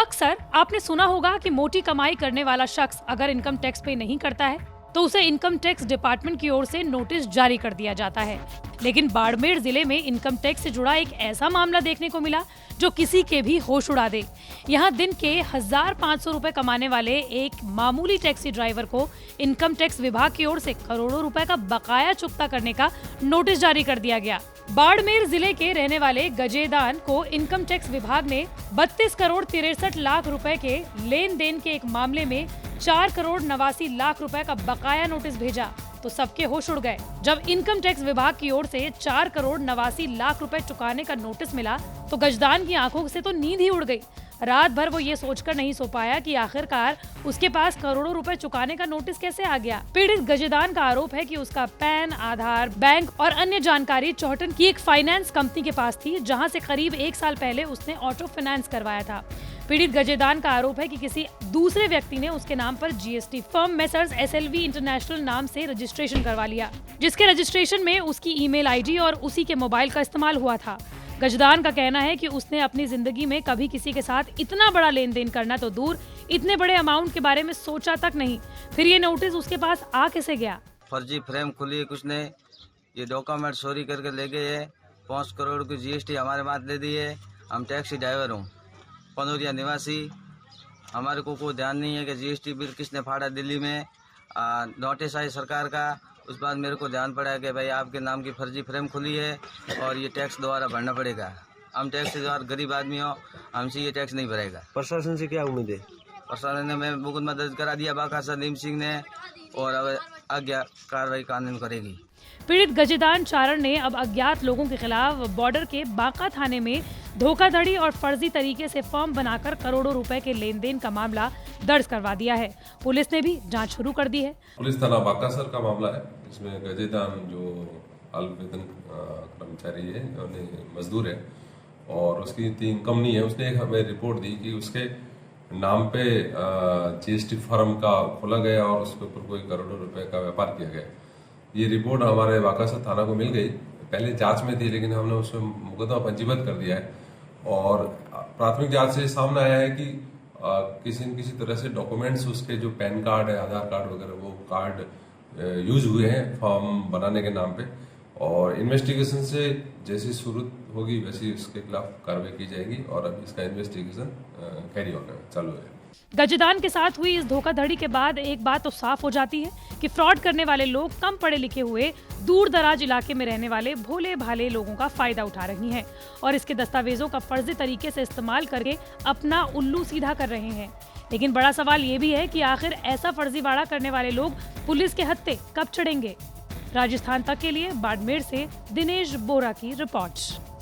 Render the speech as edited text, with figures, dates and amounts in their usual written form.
अक्सर आपने सुना होगा कि मोटी कमाई करने वाला शख्स अगर इनकम टैक्स पे नहीं करता है तो उसे इनकम टैक्स डिपार्टमेंट की ओर से नोटिस जारी कर दिया जाता है। लेकिन बाड़मेर जिले में इनकम टैक्स से जुड़ा एक ऐसा मामला देखने को मिला जो किसी के भी होश उड़ा दे। यहाँ दिन के 1500 रुपए कमाने वाले एक मामूली टैक्सी ड्राइवर को इनकम टैक्स विभाग की ओर से करोड़ों रुपए का बकाया चुकता करने का नोटिस जारी कर दिया गया। बाड़मेर जिले के रहने वाले गजेदान को इनकम टैक्स विभाग ने 32 करोड़ 63 लाख रुपए के लेन देन के एक मामले में 4 करोड़ 89 लाख रुपए का बकाया नोटिस भेजा तो सबके होश उड़ गए। जब इनकम टैक्स विभाग की ओर से 4 करोड़ 89 लाख रुपए चुकाने का नोटिस मिला तो गजदान की आंखों से तो नींद ही उड़ गई। रात भर वो ये सोचकर नहीं सो पाया कि आखिरकार उसके पास करोड़ों रुपए चुकाने का नोटिस कैसे आ गया। पीड़ित गजेदान का आरोप है कि उसका पैन, आधार, बैंक और अन्य जानकारी चौहटन की एक फाइनेंस कंपनी के पास थी, जहां से करीब 1 साल पहले उसने ऑटो फाइनेंस करवाया था। पीड़ित गजेदान का आरोप है कि किसी दूसरे व्यक्ति ने उसके नाम पर GST firm messrs SLV international नाम से रजिस्ट्रेशन करवा लिया, जिसके रजिस्ट्रेशन में उसकी ईमेल आईडी और उसी के मोबाइल का इस्तेमाल हुआ था। गजदान का कहना है कि उसने अपनी जिंदगी में कभी किसी के साथ इतना बड़ा लेन देन करना तो दूर, इतने बड़े अमाउंट के बारे में सोचा तक नहीं। फिर ये नोटिस उसके पास आ कैसे गया? फर्जी फ्रेम खुली, कुछ ने ये डॉक्यूमेंट चोरी करके ले गए है। 5 करोड़ की GST हमारे बात ले दी है। हम टैक्सी ड्राइवर हूँ, पनौरिया निवासी। हमारे को कोई ध्यान नहीं है कि GST बिल किसने फाड़ा दिल्ली में। नोटिस आई सरकार का, उस बाद मेरे को ध्यान पड़ा कि भाई आपके नाम की फर्जी फ्रेम खुली है और ये टैक्स दोबारा भरना पड़ेगा। हम टैक्स द्वारा गरीब आदमी हो, हमसे ये टैक्स नहीं भरेगा। प्रशासन से क्या उम्मीद है? प्रशासन ने मैं मुकदमा दर्ज करा दिया बाकायदा नीम सिंह ने, और अब आज्ञा कार्रवाई कानून करेगी। पीड़ित गजेदान चारण ने अब अज्ञात लोगों के खिलाफ बॉर्डर के बांका थाने में धोखाधड़ी और फर्जी तरीके से फॉर्म बनाकर करोड़ों रुपए के लेन देन का मामला दर्ज करवा दिया है। पुलिस ने भी जांच शुरू कर दी है। पुलिस थाना बांका सर का मामला है। इसमें गजेदान जो अल्प वेतन कर्मचारी है, मजदूर है और उसकी 3 कंपनी है, उसने एक हमें रिपोर्ट दी कि उसके नाम पे GST फर्म का खोला गया और उसके ऊपर कोई करोड़ों रुपए का व्यापार किया गया। ये रिपोर्ट हमारे बांका सर थाना को मिल गई, पहले जांच में थी लेकिन हमने उसमें मुकदमा पंजीबद्ध कर दिया है। और प्राथमिक जांच से सामने आया है कि किसी न किसी तरह से डॉक्यूमेंट्स, उसके जो पैन कार्ड है, आधार कार्ड वगैरह, वो कार्ड यूज हुए हैं फॉर्म बनाने के नाम पे। और इन्वेस्टिगेशन से जैसी सूरत होगी वैसी उसके खिलाफ कार्रवाई की जाएगी और अब इसका इन्वेस्टिगेशन कैरी ऑन चालू है। गजेदान के साथ हुई इस धोखाधड़ी के बाद एक बात तो साफ हो जाती है कि फ्रॉड करने वाले लोग कम पढ़े लिखे हुए दूर दराज इलाके में रहने वाले भोले भाले लोगों का फायदा उठा रही हैं और इसके दस्तावेजों का फर्जी तरीके से इस्तेमाल करके अपना उल्लू सीधा कर रहे हैं। लेकिन बड़ा सवाल ये भी है कि आखिर ऐसा फर्जीवाड़ा करने वाले लोग पुलिस के हत्थे कब चढ़ेंगे? राजस्थान तक के लिए बाड़मेर से दिनेश बोरा की रिपोर्ट।